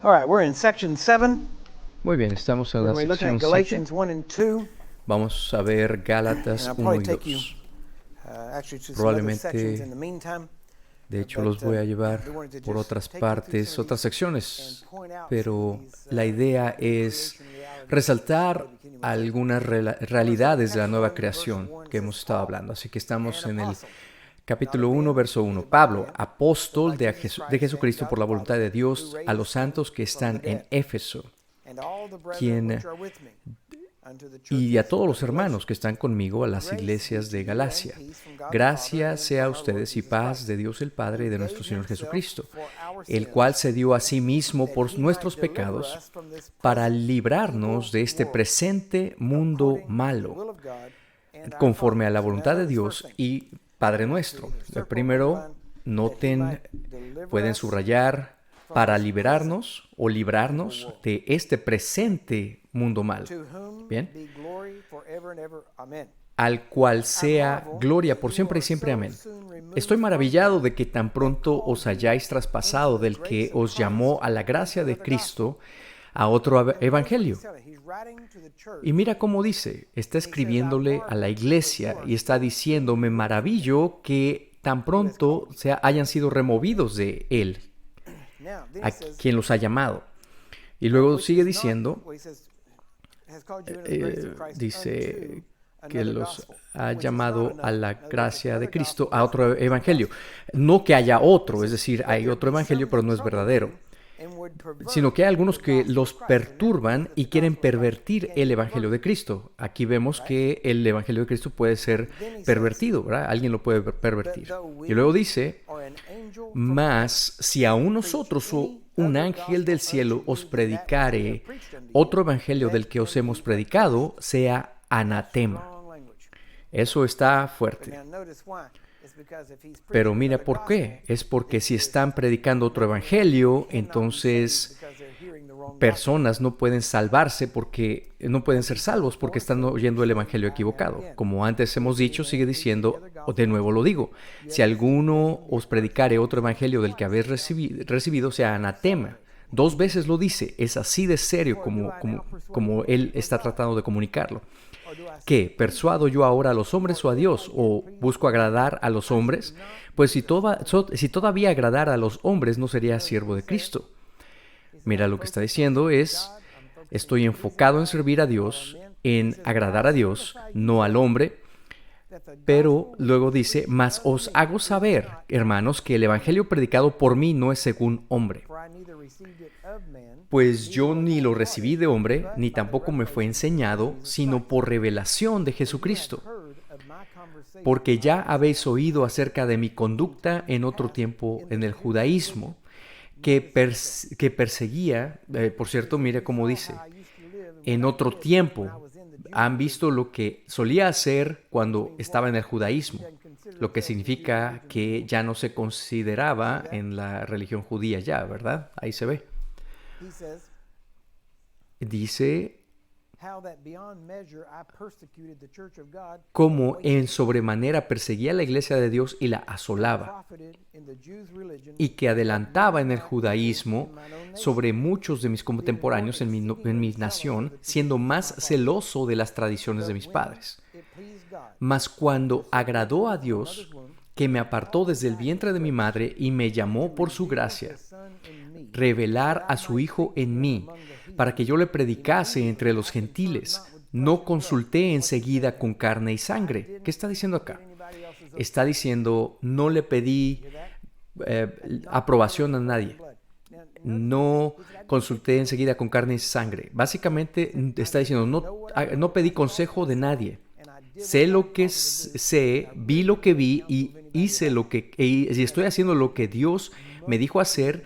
All right, we're in section 7. Muy bien, estamos en la We're looking sección at 7. Galatians 1 and 2. Vamos a ver And Gálatas I'll 1 probably y take you 2. actually to some other sections Probablemente, in the meantime. de hecho, los voy a llevar We wanted to por just otras take you through partes, some of otras these secciones, and point out some of pero these la idea new es creation realities resaltar that the kingdom of God. algunas realidades de la nueva creación que hemos estado hablando. Así que estamos en el capítulo 1, verso 1. Pablo, apóstol de Jesucristo por la voluntad de Dios, a los santos que están en Éfeso, And all the brethren quien which are with me, unto the y a churches todos of los hermanos que están conmigo a las Grace iglesias be de to you Galacia. and peace from God the Father Gracia and sea a from our Lord ustedes y Jesus paz Christ, de Dios el Padre y de who nuestro gave Señor himself Jesucristo, for our el sins, cual se dio a sí mismo that por he might nuestros deliver pecados us from this para present librarnos evil de este world, presente mundo according to the malo, will of God and our conforme a Father. la So now voluntad de notice first Dios thing. y Padre I want you nuestro. to circle, Primero, underline, that he noten, might deliver pueden us subrayar, from para this liberarnos o present evil librarnos world, de este presente mundo malo. to whom Bien, be glory forever and ever. Amen. al cual I sea marvel gloria that por you siempre y are siempre. so Amén. soon removed Estoy from maravillado him de que tan that pronto called os you hayáis into traspasado the del grace que of os llamó a la Christ gracia unto de another gospel. Cristo a otro And notice what he's evangelio. telling. He's writing to the church. Y mira cómo dice, está And he says, I escribiéndole a la marvel that iglesia you are y está so diciendo, soon me removed from him maravillo que tan who has pronto called you. hayan sido removidos de él, Now, then a he says, quien los ha llamado. Y luego which sigue is not, diciendo, well, he says, has called you into the grace of Christ dice unto que another los gospel, ha which is not llamado a another. la In other words, gracia the de other Cristo gospel a is otro not the evangelio. gospel. No que haya He otro, es says, decir, but hay there otro be some evangelio, pero that no es trouble verdadero. you and would Sino pervert que hay algunos the que gospel los of Christ. And that means perturban that y the quieren gospel of Christ pervertir can el be evangelio de perverted. Cristo. Aquí vemos Right? que el evangelio de Cristo puede ser Then he says, pervertido, ¿verdad? Alguien lo puede but pervertir. though Y luego we dice, or an angel from heaven mas si aún preach nosotros o any un other ángel gospel del cielo unto os you than that which we have predicare preached unto you, otro evangelio let del que os him hemos be predicado, accursed. sea That's anatema. strong language. Eso está But fuerte. now notice why. It's because if he's Pero preaching mira another por gospel, qué. Es porque then si he is están predicando otro making it evangelio, cannot be saved entonces because they're hearing the wrong gospel. personas no pueden salvarse porque no pueden ser salvos porque están oyendo el evangelio Now and equivocado. again. Como antes hemos If any dicho, man sigue preach any diciendo, other o de gospel nuevo unto lo you, digo, you si have received, let alguno him be os accursed. predicare otro He says, evangelio del que habéis recibido, sea anatema. Dos veces lo dice, es así de serio For do I como now persuade como men él or está God? tratando de comunicarlo. Or do I ¿Qué? seek ¿Persuado pleasure? yo ahora a los hombres o a For if Dios? I did ¿O please busco men, agradar a los I should hombres? not Pues be the servant of si todavía agradara a los hombres, no sería Notice siervo what de he said. Cristo. He said, Mira I'm lo que está focused on diciendo serving es, God. I'm focused estoy on pleasing enfocado en God, servir a not on Dios, men. He en says, but agradar I a Dios, certify you, no al brethren, hombre. that the Pero gospel which luego was dice, preached mas of os me hago is saber, not hermanos, que el after evangelio man. predicado por mí no es según hombre. For I neither received it of man, Pues neither yo was ni I lo taught recibí it, de hombre, but ni by the tampoco me fue revelation of enseñado, Jesus sino Christ. por revelación de For you have Jesucristo. heard of my conversation Porque among ya the habéis Gentiles oído acerca de mi in conducta times en otro past tiempo in the en el Jewish religion. judaísmo, que, Notice what he said. que perseguía, por He cierto, said, mire you cómo saw dice, how I used to live and what en I otro did when tiempo I was in the Jewish han visto religion. lo que solía hacer Which cuando means estaba what? en el He judaísmo, doesn't consider lo que himself in the Jewish significa religion que anymore. ya no se See consideraba that? en la religión judía ya, ¿verdad? Ahí se ve. He says, Dice, how that beyond measure I persecuted the church of God and como en wasted sobremanera perseguía a la iglesia de Dios y la asolaba, profited in the Jews' religion y que of adelantaba many en of el my equals judaísmo in mine own sobre nation, muchos de mis being more contemporáneos en exceedingly mi zealous of nación, the siendo traditions of más my fathers. celoso de las tradiciones de But mis when padres. it pleased God Mas to cuando separate agradó me a from my Dios, mother's womb, que me and apartó called me desde el by vientre his de mi grace madre y me to llamó por su reveal gracia, his Son in me, revelar that I a su might Hijo preach en him mí, among the para heathen. que yo le predicase entre Immediately los I conferred gentiles. not with flesh No and blood. consulté What's he enseguida saying? con carne y I sangre. didn't ¿Qué está diciendo get acá? anybody else's Está approval. diciendo, no le pedí Hear that? aprobación a nadie. No consulté consulté enseguida con carne y sangre. Básicamente está diciendo, no pedí consejo de nadie. Sé lo que sé, vi lo que vi y hice lo que y estoy haciendo lo que Dios me dijo hacer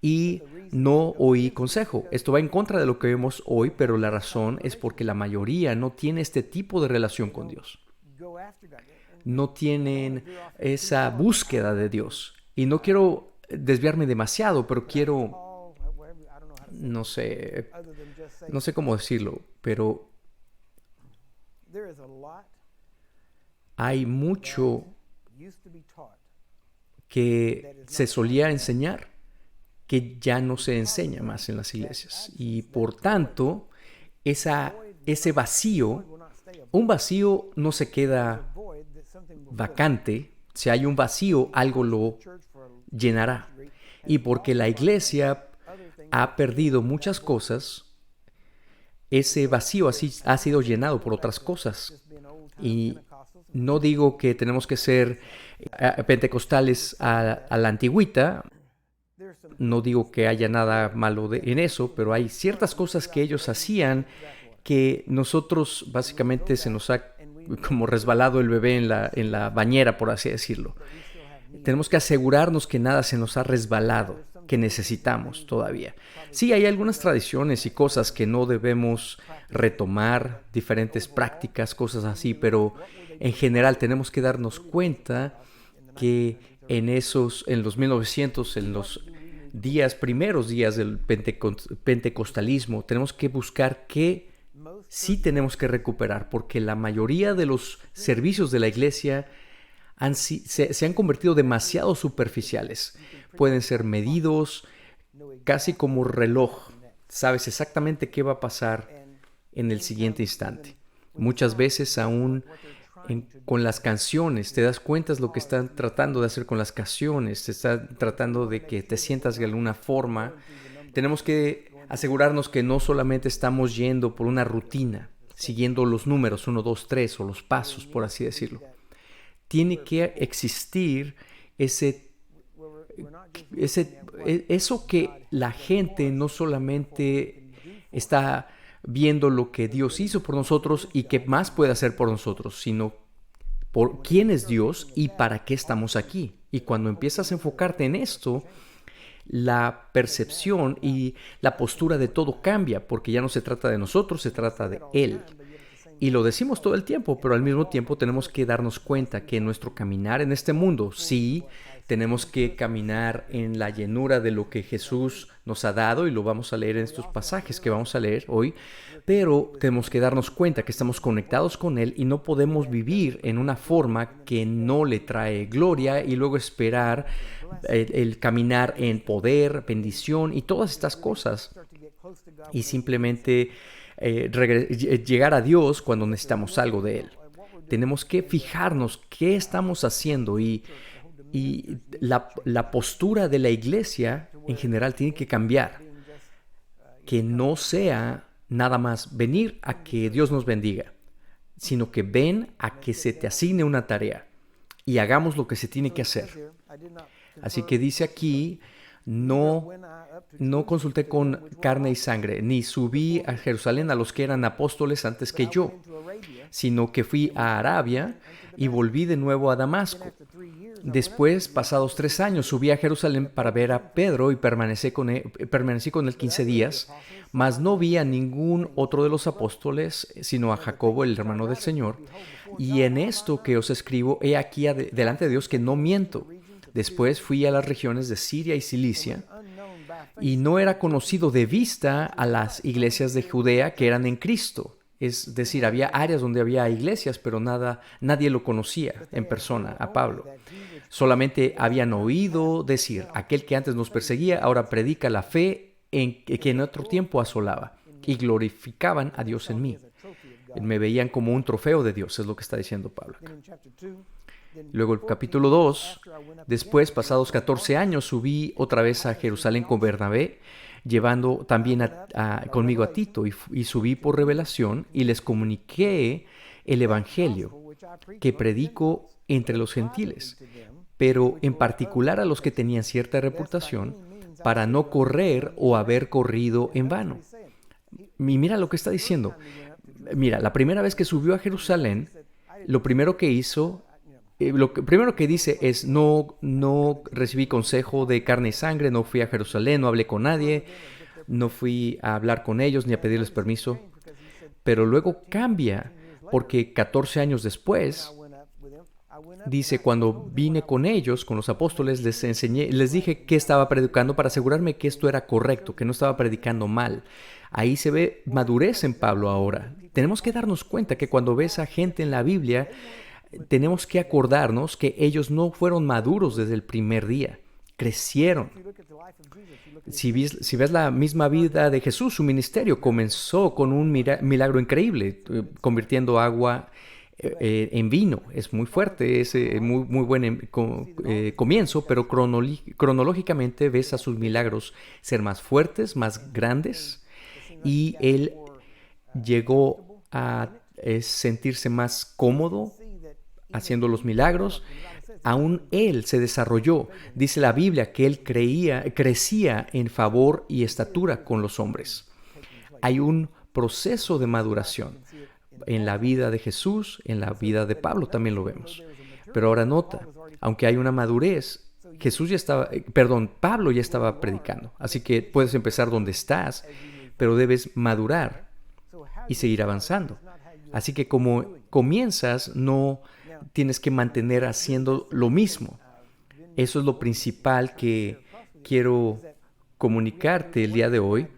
y no oí consejo. Esto va en contra de lo que vemos hoy, pero la razón es porque la mayoría no tiene este tipo de relación con Dios. No tienen esa búsqueda de Dios. Y no quiero desviarme demasiado, pero quiero, no sé cómo decirlo, pero hay mucho que se solía enseñar que ya no se enseña más en las iglesias. Y por tanto, ese vacío, un vacío no se queda vacante. Si hay un vacío, algo lo llenará. Y porque la iglesia ha perdido muchas cosas, ese vacío así ha sido llenado por otras cosas. Y no digo que tenemos que ser pentecostales a la antigüita, no digo que haya nada malo en eso, pero hay ciertas cosas que ellos hacían que nosotros básicamente se nos ha como resbalado el bebé en la bañera, por así decirlo. Tenemos que asegurarnos que nada se nos ha resbalado, que necesitamos todavía. Sí, hay algunas tradiciones y cosas que no debemos retomar, diferentes prácticas, cosas así, pero en general tenemos que darnos cuenta que en los 1900, en los primeros días del pentecostalismo, tenemos que buscar qué sí tenemos que recuperar, porque la mayoría de los servicios de la iglesia se han convertido demasiado superficiales. Pueden ser medidos casi como reloj. Sabes exactamente qué va a pasar en el siguiente instante. Muchas veces aún con las canciones, te das cuenta de lo que están tratando de hacer con las canciones, te están tratando de que te sientas de alguna forma. Tenemos que asegurarnos que no solamente estamos yendo por una rutina, siguiendo los números 1, 2, 3 o los pasos, por así decirlo. Tiene que existir eso que la gente no solamente está viendo lo que Dios hizo por nosotros y qué más puede hacer por nosotros, sino por quién es Dios y para qué estamos aquí. Y cuando empiezas a enfocarte en esto, la percepción y la postura de todo cambia, porque ya no se trata de nosotros, se trata de Él. Y lo decimos todo el tiempo, pero al mismo tiempo tenemos que darnos cuenta que nuestro caminar en este mundo, sí, tenemos que caminar en la llenura de lo que Jesús nos ha dado, y lo vamos a leer en estos pasajes que vamos a leer hoy, pero tenemos que darnos cuenta que estamos conectados con Él y no podemos vivir en una forma que no le trae gloria y luego esperar el caminar en poder, bendición y todas estas cosas, y simplemente llegar a Dios cuando necesitamos algo de Él. Tenemos que fijarnos qué estamos haciendo, y la postura de la iglesia en general tiene que cambiar. Que no sea nada más venir a que Dios nos bendiga, sino que ven a que se te asigne una tarea y hagamos lo que se tiene que hacer. Así que dice aquí, no consulté con carne y sangre, ni subí a Jerusalén a los que eran apóstoles antes que yo, sino que fui a Arabia y volví de nuevo a Damasco. Después, pasados 3 años, subí a Jerusalén para ver a Pedro y permanecí con él 15 días, mas no vi a ningún otro de los apóstoles, sino a Jacobo, el hermano del Señor. Y en esto que os escribo, he aquí delante de Dios que no miento. Después fui a las regiones de Siria y Cilicia, y no era conocido de vista a las iglesias de Judea que eran en Cristo. Es decir, había áreas donde había iglesias, pero nadie lo conocía en persona a Pablo. Solamente habían oído decir, aquel que antes nos perseguía, ahora predica la fe que en otro tiempo asolaba, y glorificaban a Dios en mí. Me veían como un trofeo de Dios, es lo que está diciendo Pablo acá. Luego el capítulo 2, después, pasados 14 años, subí otra vez a Jerusalén con Bernabé, llevando también conmigo a Tito, y subí por revelación y les comuniqué el evangelio que predico entre los gentiles, pero en particular a los que tenían cierta reputación, para no correr o haber corrido en vano. Y mira lo que está diciendo. Mira, la primera vez que subió a Jerusalén, lo primero que hizo, lo primero que dice es, no recibí consejo de carne y sangre, no fui a Jerusalén, no hablé con nadie, no fui a hablar con ellos ni a pedirles permiso. Pero luego cambia, porque 14 años después, dice, cuando vine con ellos, con los apóstoles, les dije que estaba predicando para asegurarme que esto era correcto, que no estaba predicando mal. Ahí se ve madurez en Pablo ahora. Tenemos que darnos cuenta que cuando ves a gente en la Biblia, tenemos que acordarnos que ellos no fueron maduros desde el primer día. crecieron. If you look at the life of Jesus, you look at his Si ves la misma vida de Jesús, su ministerio comenzó con un milagro increíble, convirtiendo agua en vino. Es muy fuerte, es muy buen comienzo, pero cronológicamente ves a sus milagros ser más fuertes, más grandes, y él llegó a sentirse más cómodo haciendo los milagros. Aún él se desarrolló. Dice la Biblia que él crecía en favor y estatura con los hombres. Hay un proceso de maduración en la vida de Jesús, en la vida de Pablo también lo vemos. Pero ahora nota, aunque hay una madurez, Pablo ya estaba predicando. Así que puedes empezar donde estás, pero debes madurar y seguir avanzando. Así que como comienzas, no tienes que mantener haciendo lo mismo. Eso es lo principal que quiero comunicarte el día de hoy.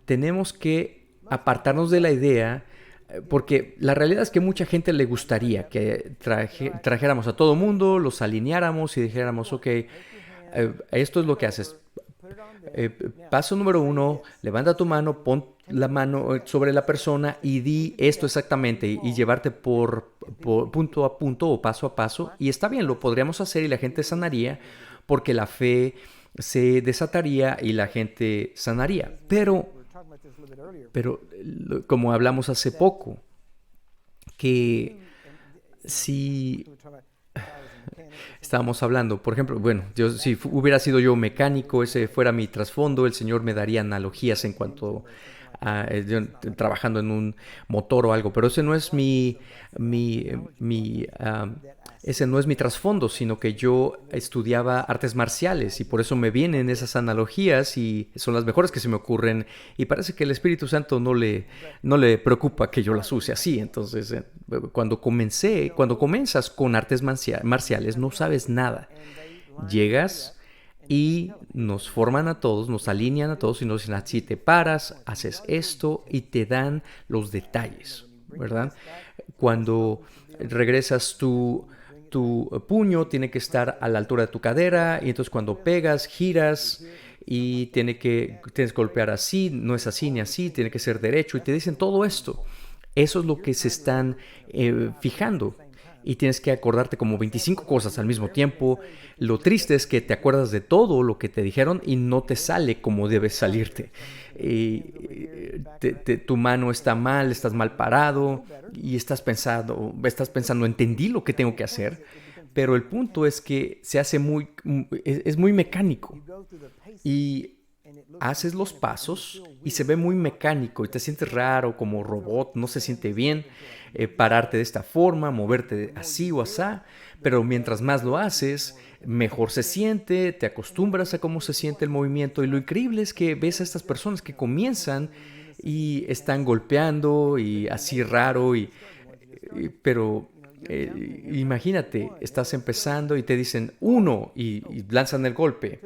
Tenemos que apartarnos de la idea, porque la realidad es que mucha gente le gustaría que trajéramos a todo mundo, los alineáramos y dijéramos, ok, esto es lo que haces. Paso número 1, levanta tu mano, pon la mano sobre la persona y di esto exactamente y llevarte por punto a punto o paso a paso. Y está bien, lo podríamos hacer y la gente sanaría porque la fe se desataría y la gente sanaría. Pero como hablamos hace poco, que si estábamos hablando, por ejemplo, bueno, si hubiera sido yo mecánico, ese fuera mi trasfondo, el Señor me daría analogías en cuanto a trabajando en un motor o algo, pero ese no es ese no es mi trasfondo, sino que yo estudiaba artes marciales y por eso me vienen esas analogías y son las mejores que se me ocurren y parece que el Espíritu Santo no le preocupa que yo las use así. Entonces, cuando comienzas con artes marciales no sabes nada. Llegas y nos forman a todos, nos alinean a todos y nos dicen, así te paras, haces esto y te dan los detalles, ¿verdad? Cuando regresas tu puño tiene que estar a la altura de tu cadera y entonces cuando pegas, giras y tienes que golpear así, no es así ni así, tiene que ser derecho y te dicen todo esto. Eso es lo que se están fijando y tienes que acordarte como 25 cosas al mismo tiempo. Lo triste es que te acuerdas de todo lo que te dijeron y no te sale como debe salirte. Tu mano está mal, estás mal parado y estás pensando, entendí lo que tengo que hacer, pero el punto es que se hace es muy mecánico y haces los pasos y se ve muy mecánico y te sientes raro como robot, no se siente bien pararte de esta forma, moverte así o asá, pero mientras más lo haces, mejor se siente, te acostumbras a cómo se siente el movimiento y lo increíble es que ves a estas personas que comienzan y están golpeando y así raro, pero imagínate, estás empezando y te dicen 1 y lanzan el golpe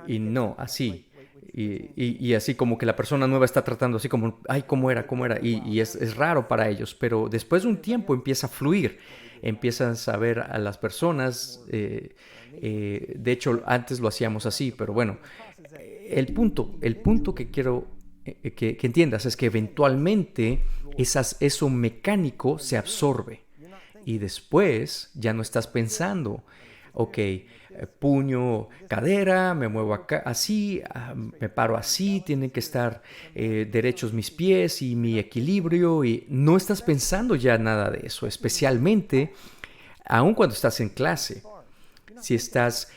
y no, así. Y así como que la persona nueva está tratando así como, ay, ¿cómo era? Y es raro para ellos, pero después de un tiempo empieza a fluir, empiezas a ver a las personas, de hecho antes lo hacíamos así, pero bueno, el punto que quiero que entiendas es que eventualmente eso mecánico se absorbe y después ya no estás pensando, ok, puño, cadera, me muevo acá así, me paro así, tienen que estar derechos mis pies y mi equilibrio y no estás pensando ya nada de eso, especialmente aun cuando estás en clase. Si estás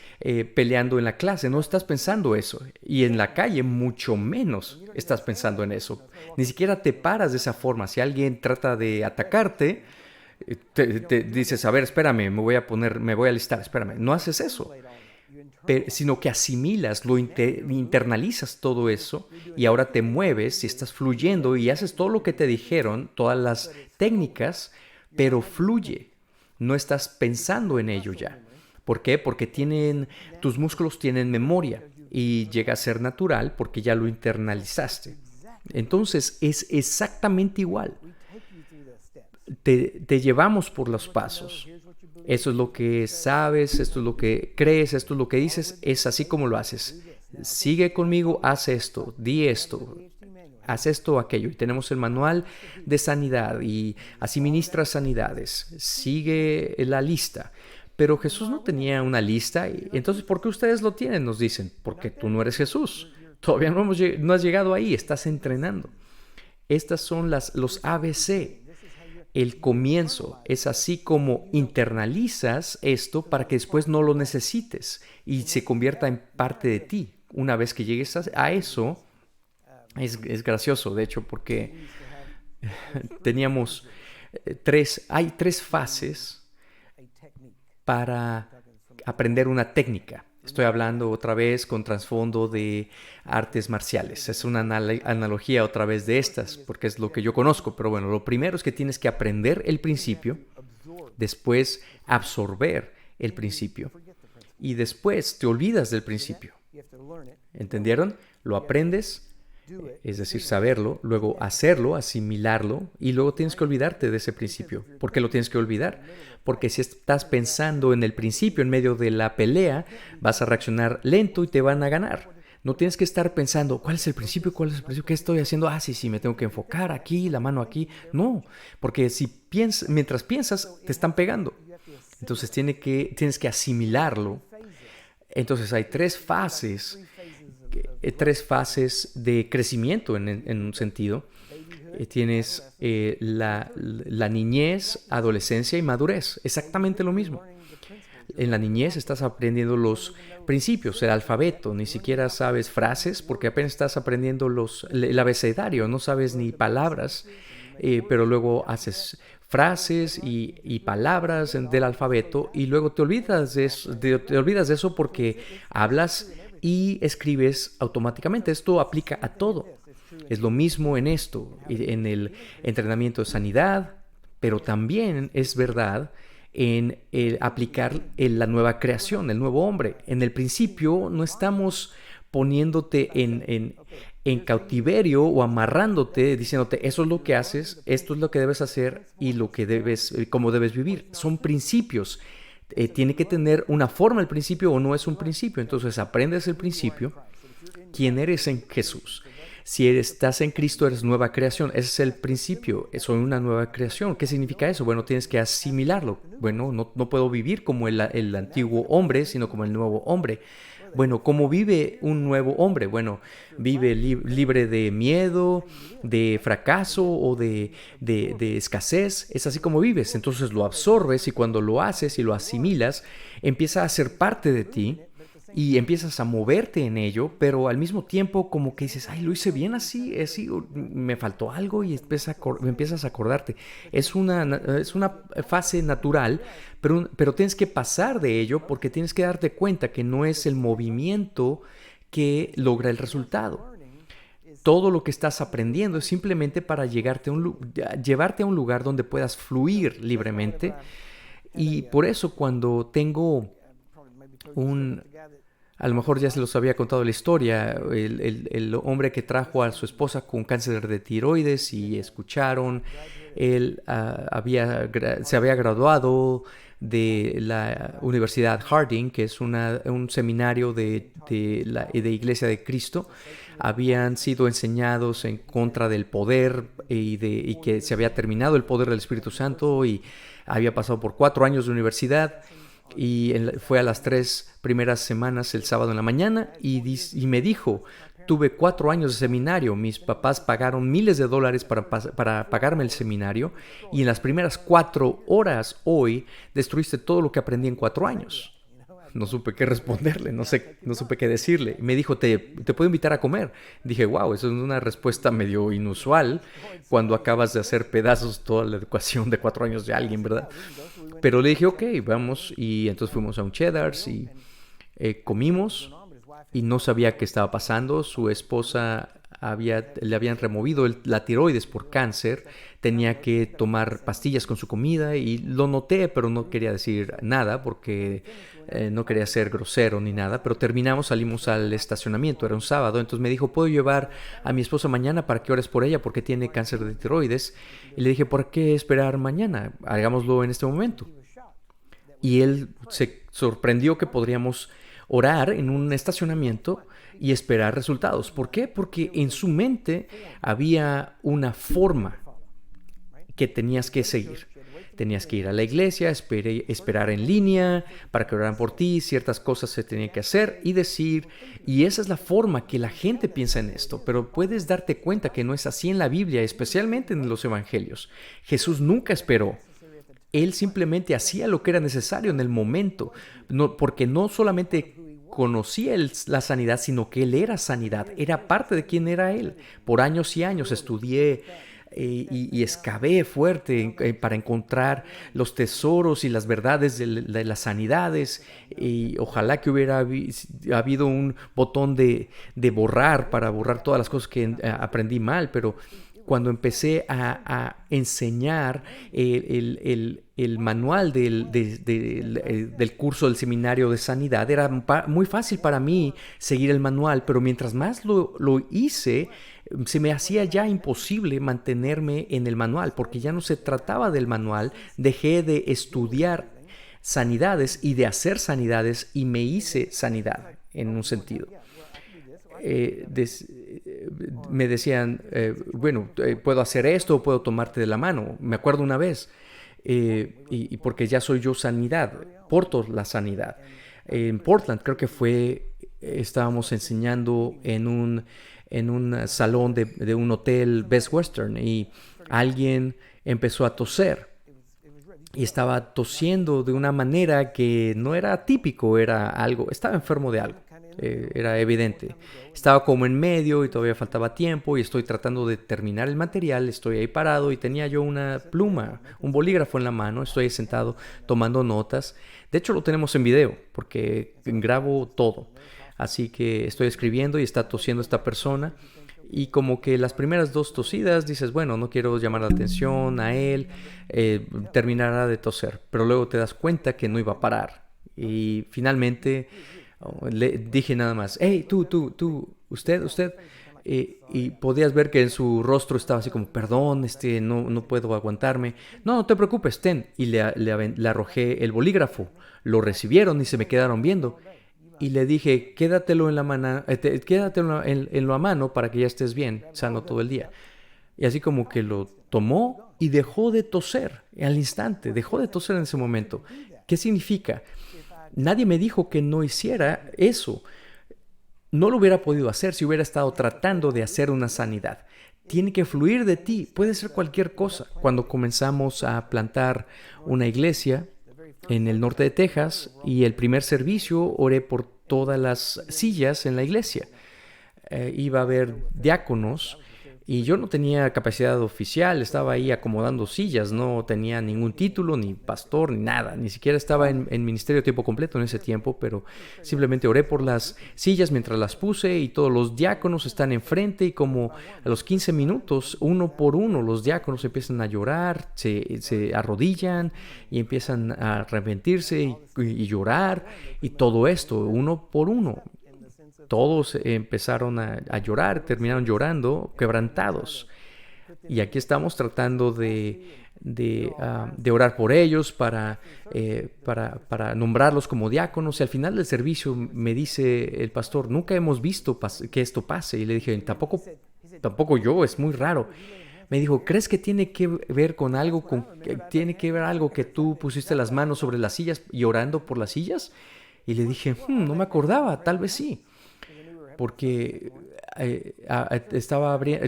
peleando en la clase, no estás pensando eso. Y en la calle, mucho menos estás pensando en eso. Ni siquiera te paras de esa forma. Si alguien trata de atacarte, te dices, a ver, espérame, me voy a alistar, espérame. No haces eso. Sino que asimilas, internalizas todo eso y ahora te mueves y estás fluyendo y haces todo lo que te dijeron, todas las técnicas, pero fluye. No estás pensando en ello ya. ¿Por qué? Porque tus músculos tienen memoria y llega a ser natural porque ya lo internalizaste. Entonces es exactamente igual. Te llevamos por los pasos Eso es lo que sabes, esto es lo que crees, esto es lo que dices, es así como lo haces. Sigue conmigo, haz esto, di esto, haz esto o aquello. Y tenemos el manual de sanidad y así ministra sanidades. Sigue la lista. Pero Jesús no tenía una lista. Y entonces, ¿por qué ustedes lo tienen? Nos dicen, porque tú no eres Jesús. Todavía no has llegado ahí, estás entrenando. Estas son los ABC. El comienzo es así como internalizas esto para que después no lo necesites y se convierta en parte de ti. Una vez que llegues a eso, es gracioso, de hecho, porque teníamos hay tres fases para aprender una técnica. Estoy hablando otra vez con trasfondo de artes marciales. Es una analogía otra vez de estas, porque es lo que yo conozco. Pero bueno, lo primero es que tienes que aprender el principio, después absorber el principio y después te olvidas del principio. ¿Entendieron? Lo aprendes, es decir, saberlo, luego hacerlo, asimilarlo, y luego tienes que olvidarte de ese principio. ¿Por qué lo tienes que olvidar? Porque si estás pensando en el principio, en medio de la pelea, vas a reaccionar lento y te van a ganar. No tienes que estar pensando, ¿cuál es el principio? ¿Cuál es el principio? ¿Qué estoy haciendo? Ah, sí, me tengo que enfocar aquí, la mano aquí. No, porque mientras piensas, te están pegando. Entonces tienes que asimilarlo. Entonces hay tres fases de crecimiento en un sentido. Tienes la niñez, adolescencia y madurez. Exactamente lo mismo. En la niñez estás aprendiendo los principios, el alfabeto. Ni siquiera sabes frases porque apenas estás aprendiendo el abecedario. No sabes ni palabras, pero luego haces frases y palabras del alfabeto y luego te olvidas de eso porque hablas y escribes automáticamente. Esto aplica a todo. Es lo mismo en esto, en el entrenamiento de sanidad, pero también es verdad en aplicar la nueva creación, el nuevo hombre. En el principio no estamos poniéndote en cautiverio o amarrándote, diciéndote, eso es lo que haces, esto es lo que debes hacer y cómo debes vivir. Son principios. Tiene que tener una forma el principio o no es un principio. Entonces aprendes el principio, quién eres en Jesús. Si estás en Cristo, eres nueva creación. Ese es el principio. Soy una nueva creación. ¿Qué significa eso? Bueno, tienes que asimilarlo. Bueno, no puedo vivir como el antiguo hombre, sino como el nuevo hombre. Bueno, ¿cómo vive un nuevo hombre? Bueno, vive libre de miedo, de fracaso o de escasez. Es así como vives. Entonces lo absorbes y cuando lo haces y lo asimilas, empieza a ser parte de ti y empiezas a moverte en ello, pero al mismo tiempo como que dices, ay, lo hice bien así, me faltó algo y empiezas a acordarte. Es una fase natural, pero tienes que pasar de ello porque tienes que darte cuenta que no es el movimiento que logra el resultado. Todo lo que estás aprendiendo es simplemente para llevarte a un lugar donde puedas fluir libremente. Y por eso cuando tengo a lo mejor ya se los había contado la historia, el hombre que trajo a su esposa con cáncer de tiroides y escucharon, él se había graduado de la Universidad Harding, que es un seminario de Iglesia de Cristo. Habían sido enseñados en contra del poder y que se había terminado el poder del Espíritu Santo y había pasado por 4 años de universidad. Y fue a las 3 primeras semanas el sábado en la mañana y me dijo, tuve 4 años de seminario, mis papás pagaron miles de dólares para pagarme el seminario y en las primeras 4 horas hoy destruiste todo lo que aprendí en 4 años. No supe qué responderle, no supe qué decirle. Me dijo, ¿te puedo invitar a comer? Dije, wow, eso es una respuesta medio inusual cuando acabas de hacer pedazos toda la educación de 4 años de alguien, ¿verdad? Pero le dije, ok, vamos. Y entonces fuimos a un Cheddar's y comimos y no sabía qué estaba pasando. Su esposa le habían removido la tiroides por cáncer. Tenía que tomar pastillas con su comida y lo noté, pero no quería decir nada porque no quería ser grosero ni nada. Pero salimos al estacionamiento, era un sábado. Entonces me dijo, ¿puedo llevar a mi esposa mañana para que ores por ella porque tiene cáncer de tiroides? Y le dije, ¿por qué esperar mañana? Hagámoslo en este momento. y él se sorprendió que podríamos orar en un estacionamiento y esperar resultados. ¿Por qué? Porque en su mente había una forma que tenías que seguir. Tenías que ir a la iglesia, esperar en línea para que oraran por ti, ciertas cosas se tenían que hacer y decir, y esa es la forma que la gente piensa en esto, pero puedes darte cuenta que no es así en la Biblia, especialmente en los evangelios. Jesús nunca esperó. Él simplemente hacía lo que era necesario en el momento, porque no solamente conocía la sanidad, sino que Él era sanidad, era parte de quién era Él. Por años y años estudié y excavé fuerte para encontrar los tesoros y las verdades de las sanidades, y ojalá que hubiera habido un botón de borrar para borrar todas las cosas que aprendí mal, pero cuando empecé a enseñar el manual del curso del seminario de sanidad, era muy fácil para mí seguir el manual, pero mientras más lo hice, se me hacía ya imposible mantenerme en el manual, porque ya no se trataba del manual. Dejé de estudiar sanidades y de hacer sanidades y me hice sanidad en un sentido. Me decían, bueno, puedo hacer esto o puedo tomarte de la mano. Me acuerdo una vez, y porque ya soy yo sanidad, porto la sanidad. En Portland creo que estábamos enseñando en un salón de un hotel Best Western y alguien empezó a toser. Y estaba tosiendo de una manera que no era típico, estaba enfermo de algo. Era evidente. Estaba como en medio y todavía faltaba tiempo y estoy tratando de terminar el material, estoy ahí parado y tenía yo una pluma, un bolígrafo en la mano, estoy sentado tomando notas. De hecho lo tenemos en video porque grabo todo. Así que estoy escribiendo y está tosiendo esta persona. Y como que las primeras 2 tosidas dices, bueno, no quiero llamar la atención a él, terminará de toser. Pero luego te das cuenta que no iba a parar. Y finalmente le dije nada más, hey, tú, usted. Y podías ver que en su rostro estaba así como, perdón, no puedo aguantarme. No te preocupes, ten. Y le arrojé el bolígrafo. Lo recibieron y se me quedaron viendo. Y le dije, quédatelo en la mano, quédatelo en la mano para que ya estés bien, sano todo el día. Y así como que lo tomó y dejó de toser al instante, dejó de toser en ese momento. ¿Qué significa? Nadie me dijo que no hiciera eso. No lo hubiera podido hacer si hubiera estado tratando de hacer una sanidad. Tiene que fluir de ti, puede ser cualquier cosa. Cuando comenzamos a plantar una iglesia en el norte de Texas y el primer servicio oré por todas las sillas en la iglesia. Iba a haber diáconos y yo no tenía capacidad oficial, estaba ahí acomodando sillas, no tenía ningún título, ni pastor, ni nada, ni siquiera estaba en ministerio de tiempo completo en ese tiempo, pero simplemente oré por las sillas mientras las puse y todos los diáconos están enfrente y como a los 15 minutos, uno por uno, los diáconos empiezan a llorar, se arrodillan y empiezan a arrepentirse y llorar y todo esto, uno por uno. Todos empezaron a llorar, terminaron llorando, quebrantados. Y aquí estamos tratando de orar por ellos, para nombrarlos como diáconos. Y al final del servicio me dice el pastor, nunca hemos visto que esto pase. Y le dije, tampoco yo, es muy raro. Me dijo, ¿crees que tiene que ver con algo, tiene que ver algo que tú pusiste las manos sobre las sillas y orando por las sillas? Y le dije, no me acordaba, tal vez sí. Porque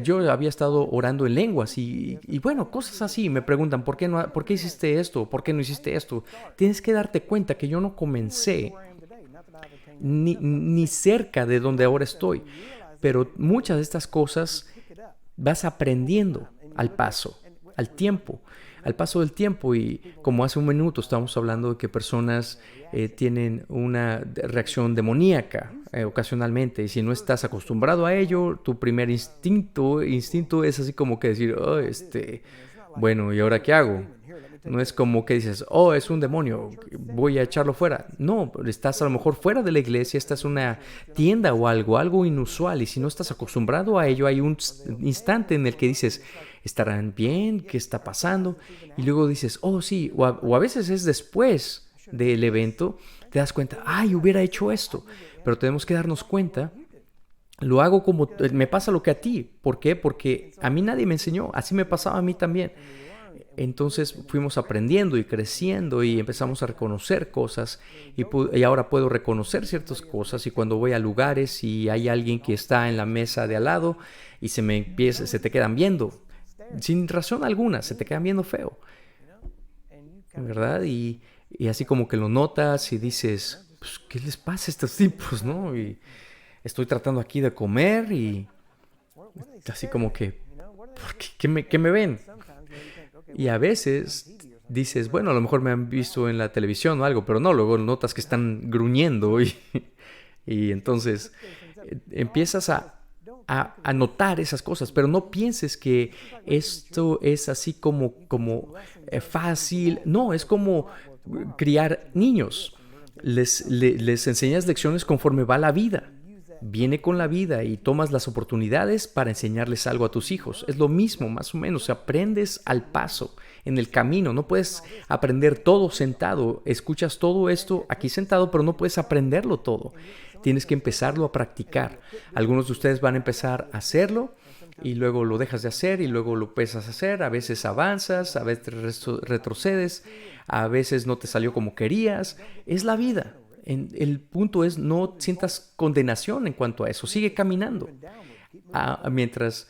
yo había estado orando en lenguas y bueno, cosas así. Me preguntan, ¿por qué hiciste esto? ¿Por qué no hiciste esto? Tienes que darte cuenta que yo no comencé ni cerca de donde ahora estoy. Pero muchas de estas cosas vas aprendiendo al paso del tiempo. Y como hace un minuto estábamos hablando de que personas tienen una reacción demoníaca ocasionalmente, y si no estás acostumbrado a ello, tu primer instinto es así como que decir, bueno, ¿y ahora qué hago? No es como que dices, es un demonio, voy a echarlo fuera. No, estás a lo mejor fuera de la iglesia, estás en una tienda o algo inusual, y si no estás acostumbrado a ello, hay un instante en el que dices, ¿estarán bien? ¿Qué está pasando? Y luego dices, sí, o a veces es después del evento, te das cuenta, ay, hubiera hecho esto. Pero tenemos que darnos cuenta, lo hago como, me pasa lo que a ti. ¿Por qué? Porque a mí nadie me enseñó, así me pasaba a mí también. Entonces fuimos aprendiendo y creciendo y empezamos a reconocer cosas y ahora puedo reconocer ciertas cosas y cuando voy a lugares y hay alguien que está en la mesa de al lado y se te quedan viendo, sin razón alguna, se te quedan viendo feo, ¿verdad? Y así como que lo notas y dices, pues, ¿qué les pasa a estos tipos, no? Y estoy tratando aquí de comer y así como que, ¿por qué me ven? Y a veces dices, bueno, a lo mejor me han visto en la televisión o algo, pero no, luego notas que están gruñendo y entonces empiezas a notar esas cosas, pero no pienses que esto es así como fácil. No, es como criar niños. Les enseñas lecciones conforme va la vida. Viene con la vida y tomas las oportunidades para enseñarles algo a tus hijos. Es lo mismo, más o menos. Aprendes al paso, en el camino. No puedes aprender todo sentado. Escuchas todo esto aquí sentado, pero no puedes aprenderlo todo. Tienes que empezarlo a practicar. Algunos de ustedes van a empezar a hacerlo y luego lo dejas de hacer y luego lo empiezas a hacer. A veces avanzas, a veces retrocedes, a veces no te salió como querías. Es la vida. El punto es no sientas condenación en cuanto a eso. Sigue caminando. Mientras,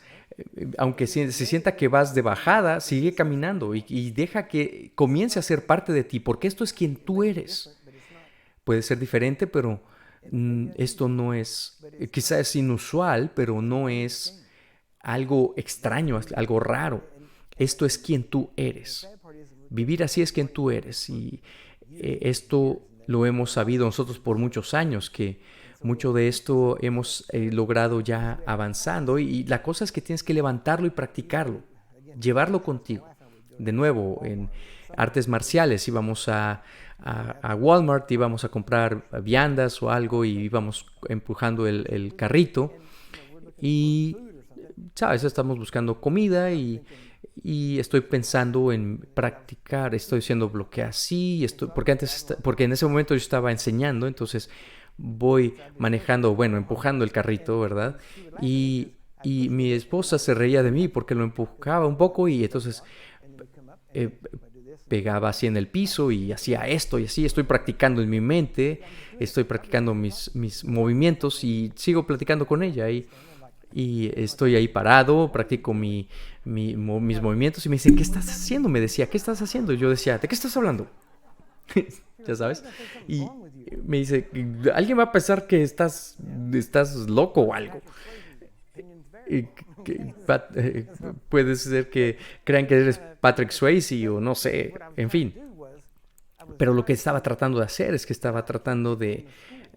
aunque se sienta que vas de bajada, sigue caminando y deja que comience a ser parte de ti, porque esto es quien tú eres. Puede ser diferente, pero esto no es, quizás es inusual, pero no es algo extraño, algo raro. Esto es quien tú eres. Vivir así es quien tú eres. Y esto lo hemos sabido nosotros por muchos años, que mucho de esto hemos logrado ya avanzando. Y la cosa es que tienes que levantarlo y practicarlo, llevarlo contigo. De nuevo, en artes marciales íbamos a Walmart, íbamos a comprar viandas o algo y íbamos empujando el carrito y, ¿sabes? Estamos buscando comida y estoy pensando en practicar, estoy diciendo bloquea así, porque en ese momento yo estaba enseñando, entonces voy manejando, bueno, empujando el carrito, ¿verdad? Y mi esposa se reía de mí porque lo empujaba un poco y entonces pegaba así en el piso y hacía esto y así. Estoy practicando en mi mente, estoy practicando mis movimientos y sigo platicando con ella y estoy ahí parado, practico mis movimientos y me dice, ¿qué estás haciendo? Me decía, ¿qué estás haciendo? Y yo decía, ¿de qué estás hablando? Ya sabes. Y me dice, alguien va a pensar que estás loco o algo. Puede ser que crean que eres Patrick Swayze o no sé, en fin. Pero lo que estaba tratando de hacer es que estaba tratando de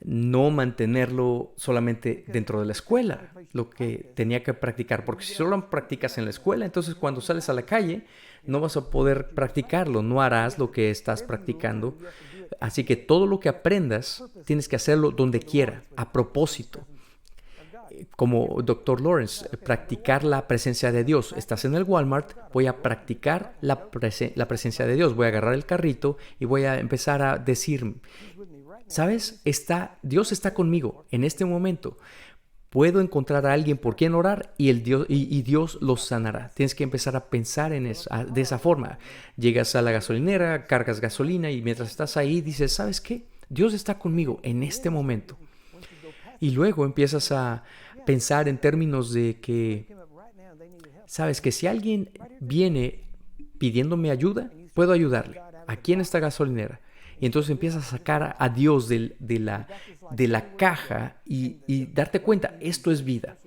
no mantenerlo solamente dentro de la escuela, lo que tenía que practicar, porque si solo lo practicas en la escuela, entonces cuando sales a la calle no vas a poder practicarlo, no harás lo que estás practicando. Así que todo lo que aprendas tienes que hacerlo donde quiera, a propósito. Como Dr. Lawrence, practicar la presencia de Dios. Estás en el Walmart, voy a practicar la presencia de Dios. Voy a agarrar el carrito y voy a empezar a decir, ¿sabes? Dios está conmigo en este momento. Puedo encontrar a alguien por quien orar y Dios los sanará. Tienes que empezar a pensar en eso, de esa forma. Llegas a la gasolinera, cargas gasolina y mientras estás ahí dices, ¿sabes qué? Dios está conmigo en este momento. Y luego empiezas a pensar en términos de que, sabes que si alguien viene pidiéndome ayuda, puedo ayudarle aquí en esta gasolinera. Y entonces empiezas a sacar a Dios de la caja y darte cuenta, esto es vida.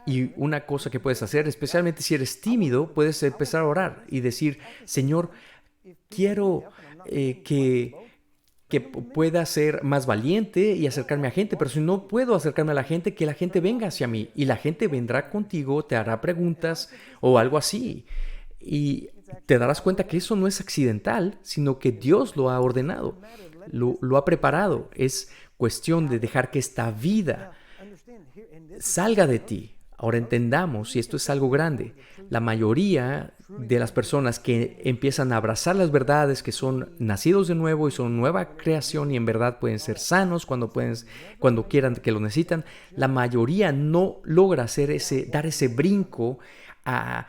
Y una cosa que puedes hacer, especialmente si eres tímido, puedes empezar a orar y decir, Señor, quiero que pueda ser más valiente y acercarme a gente, pero si no puedo acercarme a la gente, que la gente venga hacia mí y la gente vendrá contigo, te hará preguntas o algo así. Y te darás cuenta que eso no es accidental, sino que Dios lo ha ordenado, lo ha preparado. Es cuestión de dejar que esta vida salga de ti. Ahora entendamos, y esto es algo grande, la mayoría de las personas que empiezan a abrazar las verdades, que son nacidos de nuevo y son nueva creación y en verdad pueden ser sanos cuando quieran que lo necesitan, la mayoría no logra dar ese brinco a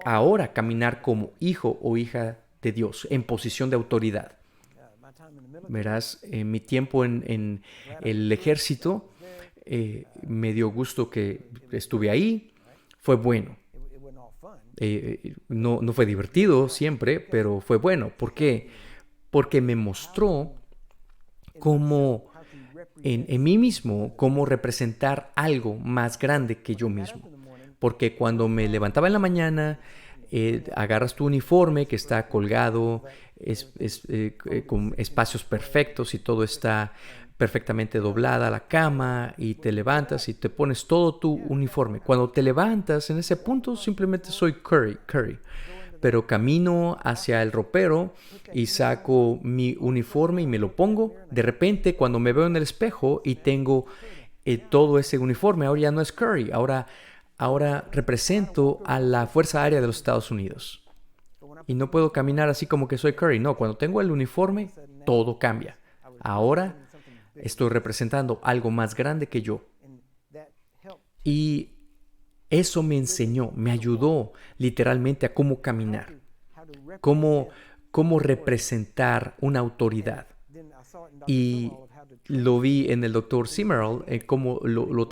ahora caminar como hijo o hija de Dios en posición de autoridad. Verás, en mi tiempo en el ejército, me dio gusto que estuve ahí, fue bueno. No fue divertido siempre, pero fue bueno. ¿Por qué? Porque me mostró cómo en mí mismo, cómo representar algo más grande que yo mismo. Porque cuando me levantaba en la mañana, agarras tu uniforme que está colgado, con espacios perfectos y todo está perfectamente doblada la cama y te levantas y te pones todo tu uniforme. Cuando te levantas en ese punto simplemente soy Curry. Pero camino hacia el ropero y saco mi uniforme y me lo pongo. De repente cuando me veo en el espejo y tengo todo ese uniforme, ahora ya no es Curry, ahora represento a la Fuerza Aérea de los Estados Unidos. Y no puedo caminar así como que soy Curry. No, cuando tengo el uniforme, todo cambia. Ahora estoy representando algo más grande que yo. Y eso me enseñó, me ayudó literalmente a cómo caminar, cómo representar una autoridad. Y lo vi en el Dr. Zimmerl, cómo lo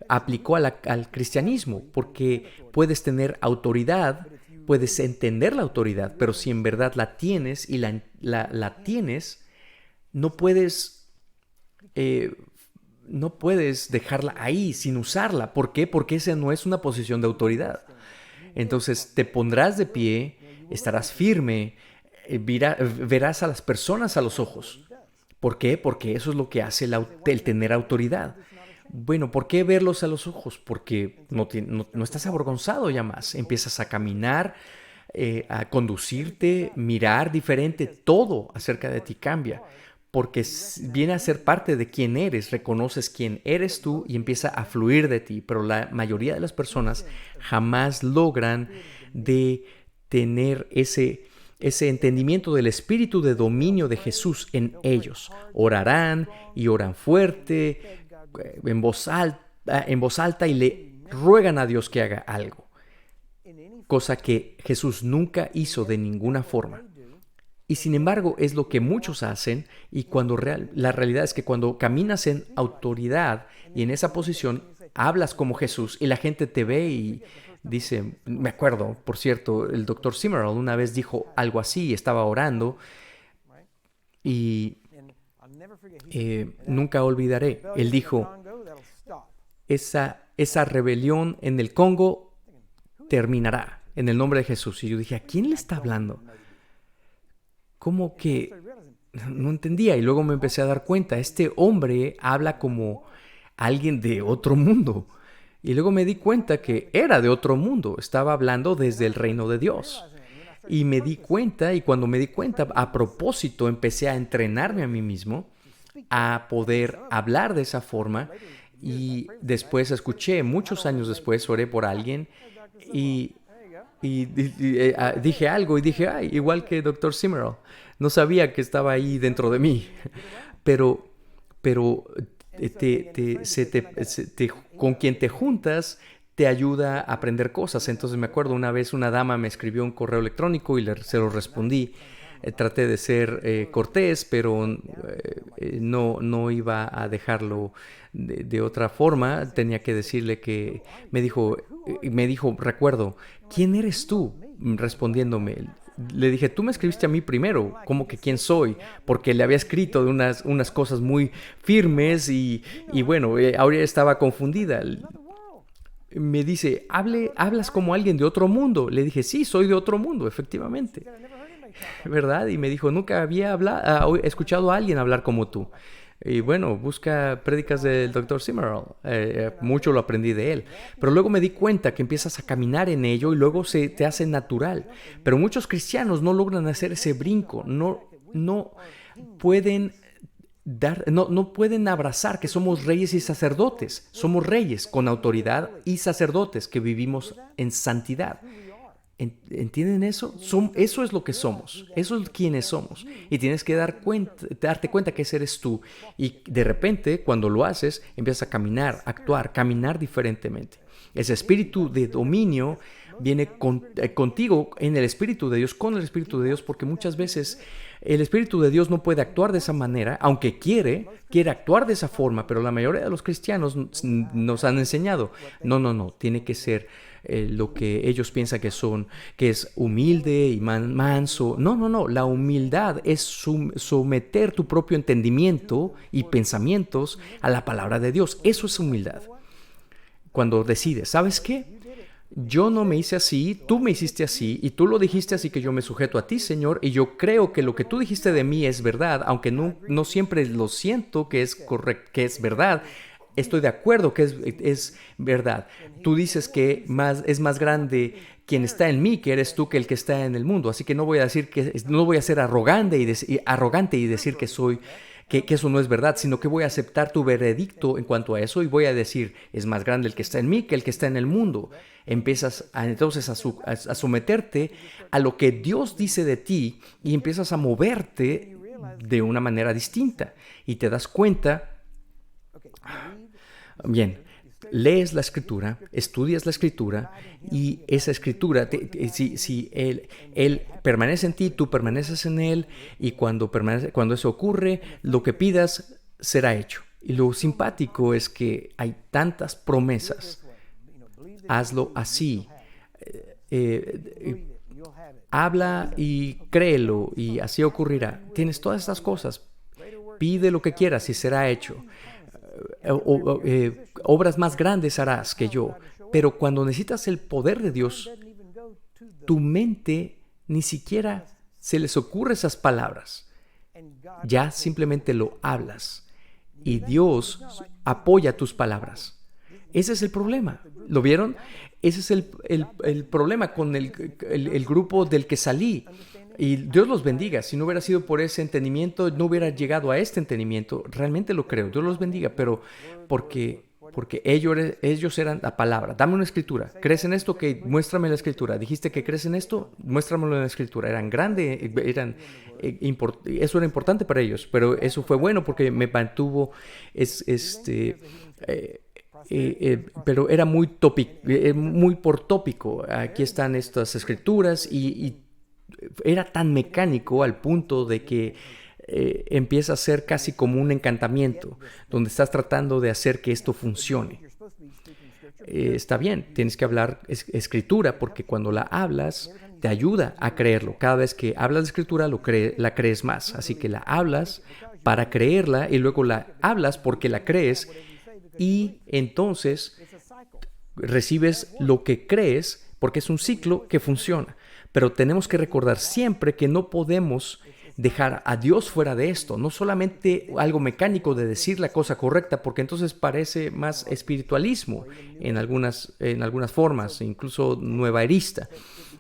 aplicó al cristianismo, porque puedes tener autoridad, puedes entender la autoridad, pero si en verdad la tienes y la tienes, no puedes dejarla ahí sin usarla. ¿Por qué? Porque esa no es una posición de autoridad. Entonces te pondrás de pie, estarás firme, verás a las personas a los ojos. ¿Por qué? Porque eso es lo que hace el tener autoridad. Bueno, ¿por qué verlos a los ojos? Porque no estás avergonzado ya más. Empiezas a caminar, a conducirte, mirar diferente. Todo acerca de ti cambia. Porque viene a ser parte de quién eres, reconoces quién eres tú y empieza a fluir de ti. Pero la mayoría de las personas jamás logran de tener ese entendimiento del espíritu de dominio de Jesús en ellos. Orarán y oran fuerte, en voz alta y le ruegan a Dios que haga algo. Cosa que Jesús nunca hizo de ninguna forma. Y sin embargo es lo que muchos hacen y la realidad es que cuando caminas en autoridad y en esa posición hablas como Jesús y la gente te ve y dice, me acuerdo, por cierto, el Dr. Zimmerl una vez dijo algo así, estaba orando y nunca olvidaré, él dijo, esa rebelión en el Congo terminará en el nombre de Jesús. Y yo dije, ¿a quién le está hablando? Como que no entendía y luego me empecé a dar cuenta, este hombre habla como alguien de otro mundo. Y luego me di cuenta que era de otro mundo, estaba hablando desde el reino de Dios. Y me di cuenta, y cuando me di cuenta, a propósito, empecé a entrenarme a mí mismo a poder hablar de esa forma. Y después escuché, muchos años después, oré por alguien y dije algo y dije, ay, igual que Dr. Zimmerl. No sabía que estaba ahí dentro de mí. Pero con quien te juntas te ayuda a aprender cosas. Entonces me acuerdo una vez una dama me escribió un correo electrónico y se lo respondí. Traté de ser cortés, pero no iba a dejarlo de otra forma. Tenía que decirle que me dijo, recuerdo, ¿quién eres tú? Respondiéndome. Le dije, tú me escribiste a mí primero, ¿cómo que quién soy? Porque le había escrito de unas cosas muy firmes y bueno, ahora estaba confundida. Me dice, ¿hablas como alguien de otro mundo? Le dije, sí, soy de otro mundo, efectivamente. ¿Verdad? Y me dijo, nunca había escuchado a alguien hablar como tú. Y bueno, busca prédicas del Dr. Zimmerl. Mucho lo aprendí de él. Pero luego me di cuenta que empiezas a caminar en ello y luego se te hace natural. Pero muchos cristianos no logran hacer ese brinco. No pueden no pueden abrazar que somos reyes y sacerdotes. Somos reyes con autoridad y sacerdotes que vivimos en santidad. ¿Entienden eso? Eso es lo que somos. Eso es quienes somos. Y tienes que darte cuenta que ese eres tú. Y de repente, cuando lo haces, empiezas a caminar, actuar, caminar diferentemente. Ese espíritu de dominio viene contigo en el Espíritu de Dios, con el Espíritu de Dios, porque muchas veces el Espíritu de Dios no puede actuar de esa manera, aunque quiere actuar de esa forma, pero la mayoría de los cristianos nos han enseñado, no, tiene que ser lo que ellos piensan que es humilde y manso. No, la humildad es someter tu propio entendimiento y pensamientos a la palabra de Dios. Eso es humildad. Cuando decides, ¿sabes qué? Yo no me hice así, tú me hiciste así, y tú lo dijiste así que yo me sujeto a ti, Señor, y yo creo que lo que tú dijiste de mí es verdad, aunque no siempre lo siento que es correcto, que es verdad. Estoy de acuerdo que es verdad. Tú dices que es más grande quien está en mí que eres tú que el que está en el mundo. Así que no voy a ser arrogante y decir que eso no es verdad, sino que voy a aceptar tu veredicto en cuanto a eso y voy a decir, es más grande el que está en mí que el que está en el mundo. Empiezas entonces a someterte a lo que Dios dice de ti y empiezas a moverte de una manera distinta y te das cuenta. Bien, lees la Escritura, estudias la Escritura y esa Escritura, si él permanece en ti, tú permaneces en Él y cuando eso ocurre, lo que pidas será hecho. Y lo simpático es que hay tantas promesas. Hazlo así. Habla y créelo y así ocurrirá. Tienes todas estas cosas. Pide lo que quieras y será hecho. Obras más grandes harás que yo. Pero cuando necesitas el poder de Dios, tu mente ni siquiera se les ocurre esas palabras. Ya simplemente lo hablas y Dios apoya tus palabras. Ese es el problema. ¿Lo vieron? Ese es el problema con el grupo del que salí. Y Dios los bendiga. Si no hubiera sido por ese entendimiento, no hubiera llegado a este entendimiento. Realmente lo creo. Dios los bendiga. Pero porque ellos eran la palabra. Dame una escritura. ¿Crees en esto? Que muéstrame la escritura. ¿Dijiste que crees en esto? Muéstramelo en la escritura. Eran grandes, eso era importante para ellos. Pero eso fue bueno porque me mantuvo pero era muy por tópico. Aquí están estas escrituras y era tan mecánico al punto de que empieza a ser casi como un encantamiento, donde estás tratando de hacer que esto funcione. Está bien, tienes que hablar escritura porque cuando la hablas te ayuda a creerlo. Cada vez que hablas de escritura la crees más. Así que la hablas para creerla y luego la hablas porque la crees y entonces recibes lo que crees porque es un ciclo que funciona. Pero tenemos que recordar siempre que no podemos dejar a Dios fuera de esto. No solamente algo mecánico de decir la cosa correcta, porque entonces parece más espiritualismo en algunas formas, incluso nuevaerista.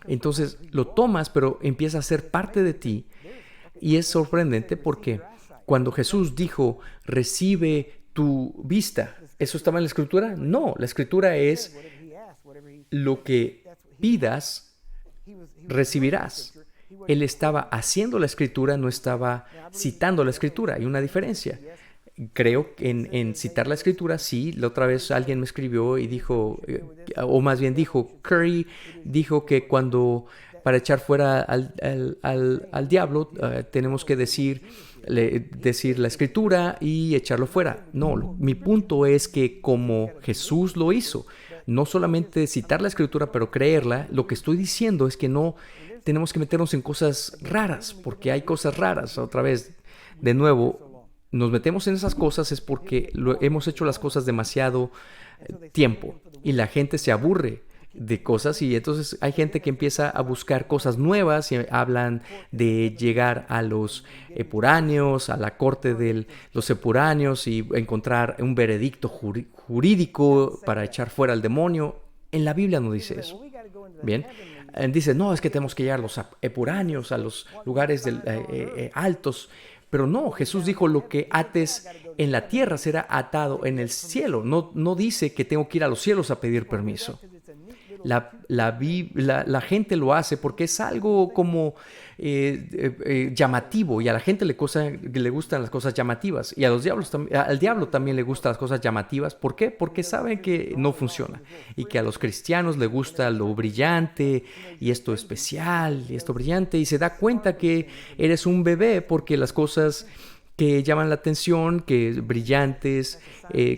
Entonces lo tomas, pero empieza a ser parte de ti. Y es sorprendente porque cuando Jesús dijo, recibe tu vista, ¿eso estaba en la Escritura? No, la Escritura es lo que pidas, recibirás. Él estaba haciendo la Escritura, no estaba citando la Escritura. Hay una diferencia. Creo en citar la Escritura, sí. La otra vez alguien me escribió y dijo, o más bien dijo, Curry dijo que para echar fuera al diablo, tenemos que decir la Escritura y echarlo fuera. No, mi punto es que como Jesús lo hizo, no solamente citar la Escritura, pero creerla, lo que estoy diciendo es que no tenemos que meternos en cosas raras, porque hay cosas raras. Otra vez, de nuevo, nos metemos en esas cosas es porque hemos hecho las cosas demasiado tiempo y la gente se aburre de cosas y entonces hay gente que empieza a buscar cosas nuevas y hablan de llegar a los epuráneos, a la corte de los epuráneos y encontrar un veredicto jurídico para echar fuera al demonio. En la Biblia no dice eso. Bien. Dice, no, es que tenemos que llegar a los epuráneos, a los lugares altos, Pero no, Jesús dijo, lo que ates en la tierra será atado en el cielo. No dice que tengo que ir a los cielos a pedir permiso. La gente lo hace porque es algo como llamativo, y a la gente le gustan las cosas llamativas, y al diablo también le gustan las cosas llamativas. ¿Por qué? Porque saben que no funciona, y que a los cristianos le gusta lo brillante y esto especial y esto brillante, y se da cuenta que eres un bebé porque las cosas que llaman la atención, que brillantes,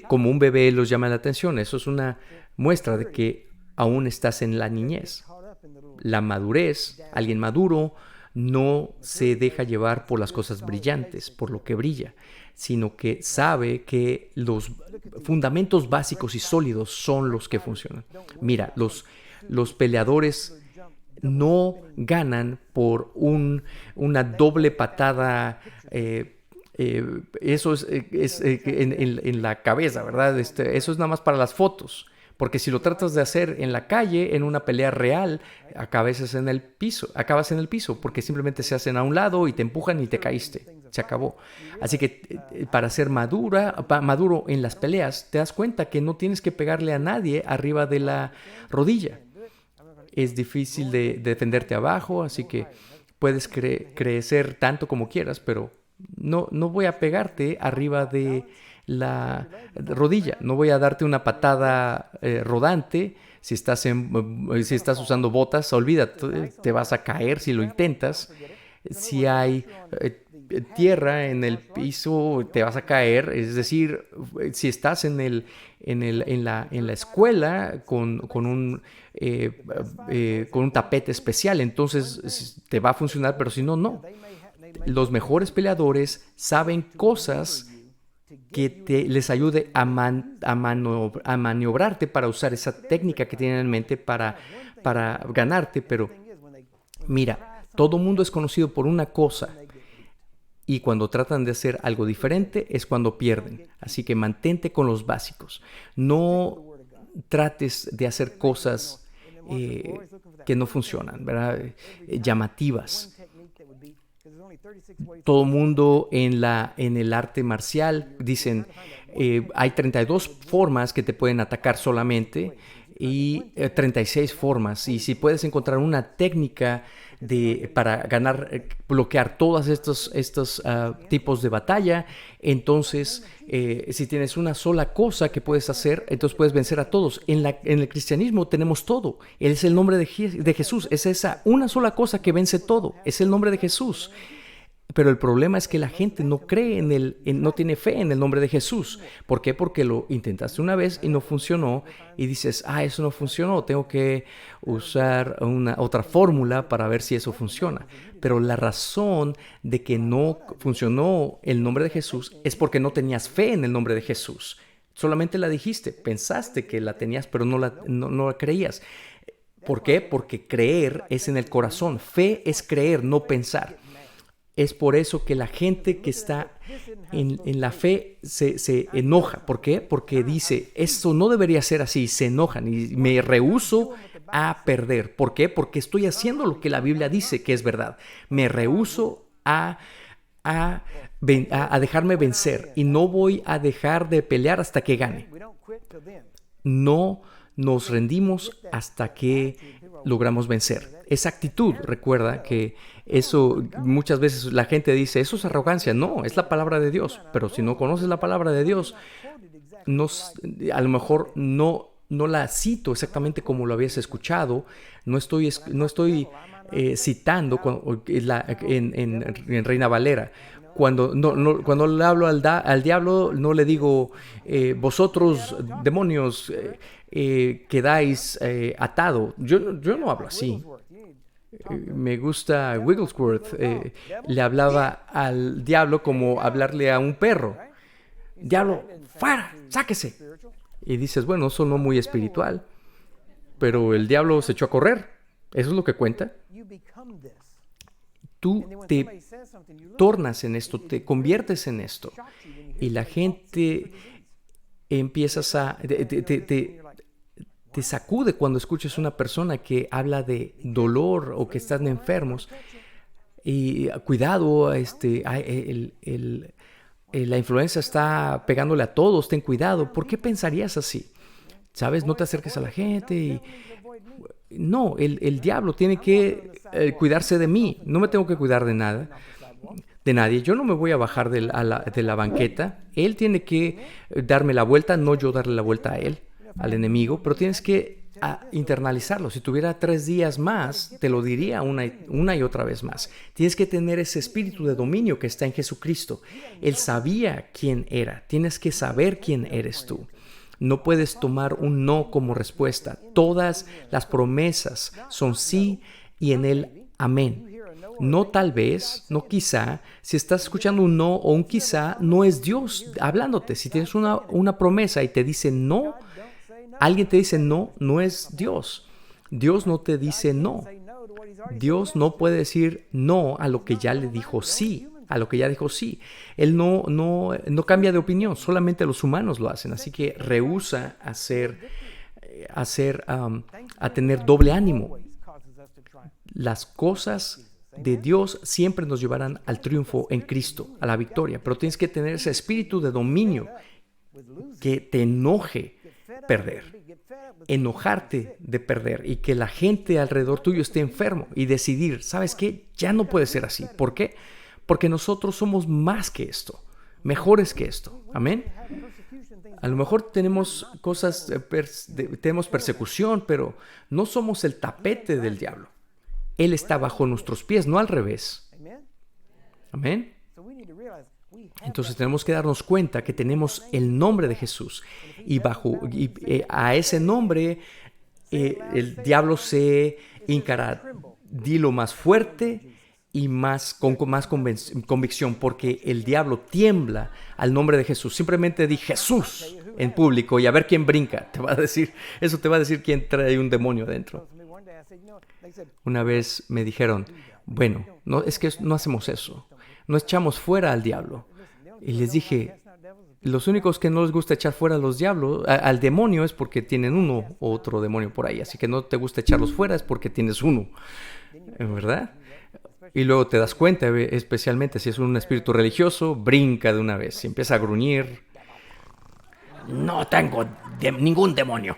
como un bebé los llaman la atención. Eso es una muestra de que aún estás en la niñez. La madurez, alguien maduro, no se deja llevar por las cosas brillantes, por lo que brilla, sino que sabe que los fundamentos básicos y sólidos son los que funcionan. Mira, los peleadores no ganan por una doble patada. Eso es en la cabeza, ¿verdad? Eso es nada más para las fotos. Porque si lo tratas de hacer en la calle, en una pelea real, acabas en el piso, porque simplemente se hacen a un lado y te empujan y te caíste. Se acabó. Así que para ser maduro en las peleas, te das cuenta que no tienes que pegarle a nadie arriba de la rodilla. Es difícil de defenderte abajo, así que puedes crecer tanto como quieras, pero no voy a pegarte arriba de la rodilla. No voy a darte una patada rodante. Si estás usando botas, olvídate, te vas a caer si lo intentas. Si hay tierra en el piso, te vas a caer. Es decir, si estás en la escuela con un tapete especial, entonces te va a funcionar, pero si no, no. Los mejores peleadores saben cosas que les ayude a maniobrarte para usar esa técnica que tienen en mente para ganarte. Pero mira, todo mundo es conocido por una cosa, y cuando tratan de hacer algo diferente es cuando pierden. Así que mantente con los básicos. No trates de hacer cosas que no funcionan, ¿verdad? Llamativas. Todo mundo en el arte marcial dicen, hay 32 formas que te pueden atacar solamente, y 36 formas. Y si puedes encontrar una técnica para bloquear todos estos tipos de batalla, entonces si tienes una sola cosa que puedes hacer, entonces puedes vencer a todos. En el cristianismo tenemos todo. Él es el nombre de Jesús. Es esa una sola cosa que vence todo. Es el nombre de Jesús. Pero el problema es que la gente no cree no tiene fe en el nombre de Jesús. ¿Por qué? Porque lo intentaste una vez y no funcionó, y dices, eso no funcionó, tengo que usar otra fórmula para ver si eso funciona. Pero la razón de que no funcionó el nombre de Jesús es porque no tenías fe en el nombre de Jesús. Solamente la dijiste, pensaste que la tenías, pero no la creías. ¿Por qué? Porque creer es en el corazón. Fe es creer, no pensar. Es por eso que la gente que está en la fe se enoja. ¿Por qué? Porque dice, esto no debería ser así. Se enojan y me rehúso a perder. ¿Por qué? Porque estoy haciendo lo que la Biblia dice que es verdad. Me rehúso a dejarme vencer, y no voy a dejar de pelear hasta que gane. No nos rendimos hasta que logramos vencer. Esa actitud, recuerda que eso muchas veces la gente dice, eso es arrogancia. No, es la palabra de Dios. Pero si no conoces la palabra de Dios, a lo mejor no la cito exactamente como lo habías escuchado. No estoy citando en Reina Valera. Cuando le hablo al diablo, no le digo, vosotros demonios quedáis atado. Yo no hablo así. Me gusta Wigglesworth. Le hablaba al diablo como hablarle a un perro. Diablo, fuera, sáquese. Y dices, bueno, eso no muy espiritual. Pero el diablo se echó a correr. Eso es lo que cuenta. Tú te tornas en esto, te conviertes en esto. Y la gente empiezas te sacude cuando escuchas una persona que habla de dolor o que están enfermos. y cuidado, la influenza está pegándole a todos, ten cuidado. ¿Por qué pensarías así? ¿Sabes? No te acerques a la gente y... No, el diablo tiene que cuidarse de mí. No me tengo que cuidar de nada, de nadie. Yo no me voy a bajar de la banqueta. Él tiene que darme la vuelta, no yo darle la vuelta a él, al enemigo. Pero tienes que internalizarlo. Si tuviera 3 días más, te lo diría una y otra vez más. Tienes que tener ese espíritu de dominio que está en Jesucristo. Él sabía quién era. Tienes que saber quién eres tú. No puedes tomar un no como respuesta. Todas las promesas son sí y en él amén. No tal vez, no quizá. Si estás escuchando un no o un quizá, no es Dios hablándote. Si tienes una promesa y te dice no, alguien te dice no, no es Dios. Dios no te dice no. Dios no puede decir no a lo que ya le dijo sí. A lo que ya dijo sí. Él no cambia de opinión, solamente los humanos lo hacen. Así que rehúsa a tener doble ánimo. Las cosas de Dios siempre nos llevarán al triunfo en Cristo, a la victoria. Pero tienes que tener ese espíritu de dominio que te enoje perder. Enojarte de perder y que la gente alrededor tuyo esté enfermo y decidir, ¿sabes qué? Ya no puede ser así. ¿Por qué? Porque nosotros somos más que esto, mejores que esto. Amén. A lo mejor tenemos tenemos persecución, pero no somos el tapete del diablo. Él está bajo nuestros pies, no al revés. Amén. Entonces tenemos que darnos cuenta que tenemos el nombre de Jesús y a ese nombre el diablo se hincará. Dilo más fuerte y con más convicción, porque el diablo tiembla al nombre de Jesús. Simplemente di Jesús en público y a ver quién brinca. Eso te va a decir quién trae un demonio adentro. Una vez me dijeron, bueno, no, es que no hacemos eso. No echamos fuera al diablo. Y les dije, los únicos que no les gusta echar fuera al demonio es porque tienen uno o otro demonio por ahí. Así que no te gusta echarlos fuera es porque tienes uno. ¿Verdad? Y luego te das cuenta, especialmente si es un espíritu religioso, brinca de una vez y empieza a gruñir. No tengo ningún demonio.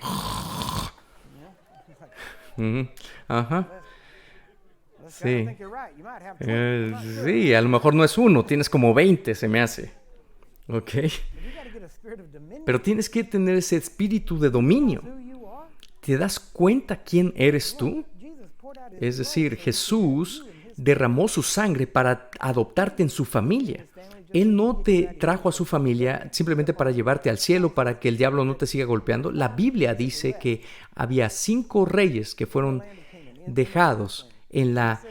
Ajá. Sí. Sí, a lo mejor no es uno, tienes como 20, se me hace. Ok. Pero tienes que tener ese espíritu de dominio. ¿Te das cuenta quién eres tú? Es decir, Jesús derramó su sangre para adoptarte en su familia. Él no te trajo a su familia simplemente para llevarte al cielo, para que el diablo no te siga golpeando. La Biblia dice que había 5 reyes que fueron dejados en la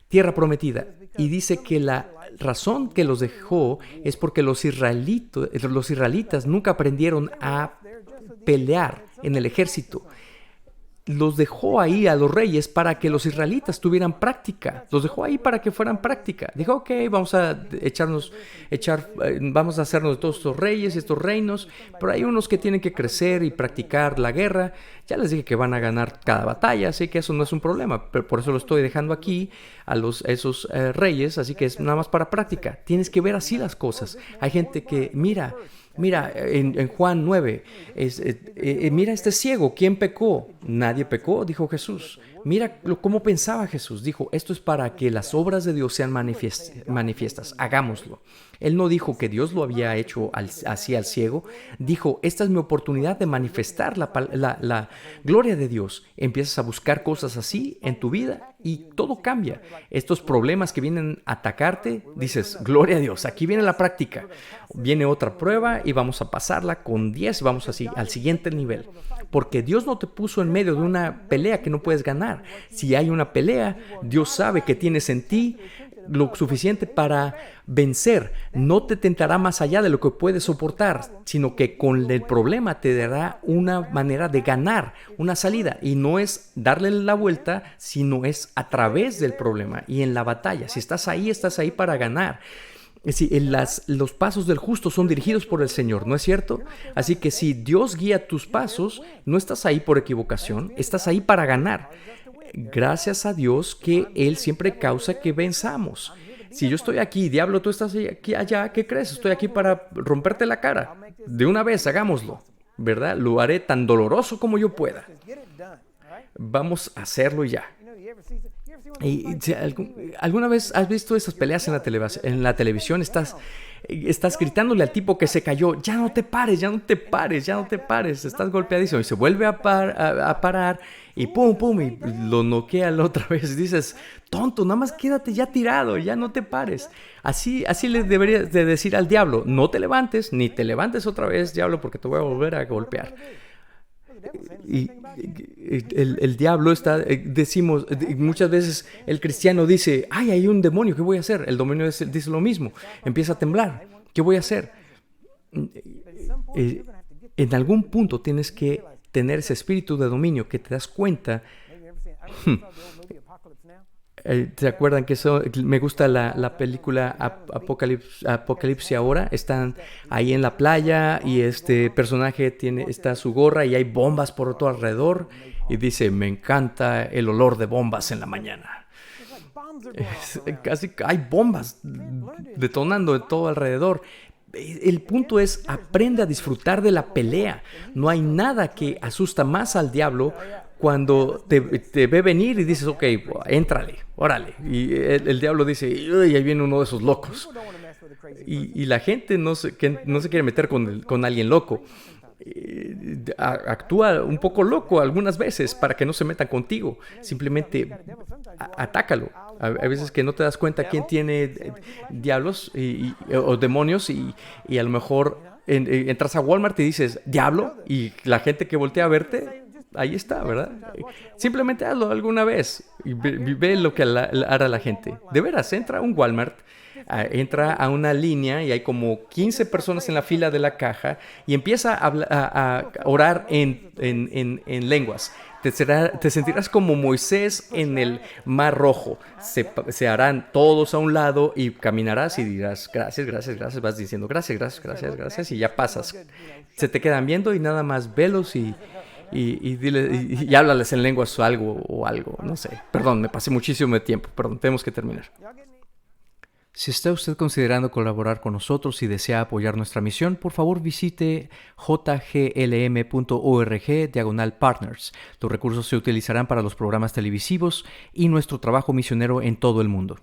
tierra prometida. Y dice que la razón que los dejó es porque los israelitas nunca aprendieron a pelear en el ejército. Los dejó ahí a los reyes para que los israelitas tuvieran práctica. Los dejó ahí para que fueran práctica. Dijo, ok, vamos a vamos a hacernos de todos estos reyes y estos reinos, pero hay unos que tienen que crecer y practicar la guerra. Ya les dije que van a ganar cada batalla, así que eso no es un problema. Pero por eso lo estoy dejando aquí a esos reyes, así que es nada más para práctica. Tienes que ver así las cosas. Hay gente que, mira, en Juan 9, mira este ciego, ¿quién pecó? Nadie pecó, dijo Jesús. Mira cómo pensaba Jesús. Dijo, esto es para que las obras de Dios sean manifiestas. Hagámoslo. Él no dijo que Dios lo había hecho así al ciego. Dijo, esta es mi oportunidad de manifestar la gloria de Dios. Empiezas a buscar cosas así en tu vida y todo cambia. Estos problemas que vienen a atacarte, dices, gloria a Dios, aquí viene la práctica. Viene otra prueba y vamos a pasarla con 10 y vamos así al siguiente nivel. Porque Dios no te puso en medio de una pelea que no puedes ganar. Si hay una pelea, Dios sabe que tienes en ti lo suficiente para vencer. No te tentará más allá de lo que puedes soportar, sino que con el problema te dará una manera de ganar, una salida. Y no es darle la vuelta, sino es a través del problema y en la batalla. Si estás ahí para ganar. Los pasos del justo son dirigidos por el Señor, ¿no es cierto? Así que si Dios guía tus pasos, no estás ahí por equivocación, estás ahí para ganar. gracias a Dios que Él siempre causa que venzamos. Si yo estoy aquí, diablo, tú estás aquí allá, ¿qué crees? Estoy aquí para romperte la cara. De una vez, hagámoslo, ¿verdad? Lo haré tan doloroso como yo pueda. Just get it done, all right? Vamos a hacerlo ya. You know, you ever see one of Y, those si ¿alguna vez has visto esas peleas en la televisión? Estás gritándole al tipo que se cayó, ya no te pares, ya no te pares, ya no te pares, estás golpeadísimo. Y se vuelve a parar y pum, pum, y lo noquea la otra vez. Dices, tonto, nada más quédate ya tirado, ya no te pares. Así le deberías de decir al diablo, no te levantes, ni te levantes otra vez, diablo, porque te voy a volver a golpear. Y el diablo decimos, muchas veces el cristiano dice, ay, hay un demonio, ¿qué voy a hacer? El demonio dice lo mismo, empieza a temblar, ¿qué voy a hacer? En algún punto tienes que tener ese espíritu de dominio que te das cuenta. ¿Se acuerdan que me gusta la película Apocalipsis ahora? Están ahí en la playa y este personaje está su gorra y hay bombas por todo alrededor y dice, me encanta el olor de bombas en la mañana. Casi hay bombas detonando de todo alrededor. El punto es, aprende a disfrutar de la pelea. No hay nada que asusta más al diablo cuando te ve venir y dices, ok, éntrale, órale. Y el diablo dice, uy, ahí viene uno de esos locos. Y la gente no se quiere meter con alguien loco. Actúa un poco loco algunas veces para que no se metan contigo. Simplemente atácalo. A veces que no te das cuenta quién tiene diablos o demonios y a lo mejor entras a Walmart y dices, diablo, y la gente que voltea a verte, ahí está, ¿verdad? Simplemente hazlo alguna vez y ve lo que hará la gente. De veras, entra a un Walmart, entra a una línea y hay como 15 personas en la fila de la caja y empieza a orar en lenguas. Te sentirás como Moisés en el Mar Rojo. Se harán todos a un lado y caminarás y dirás, gracias, gracias, gracias. Vas diciendo, gracias, gracias, gracias, gracias. Y ya pasas. Se te quedan viendo y nada más velos y háblales en lenguas o algo. No sé. Perdón, me pasé muchísimo de tiempo. Perdón, tenemos que terminar. Si está usted considerando colaborar con nosotros y desea apoyar nuestra misión, por favor visite jglm.org/partners. Los recursos se utilizarán para los programas televisivos y nuestro trabajo misionero en todo el mundo.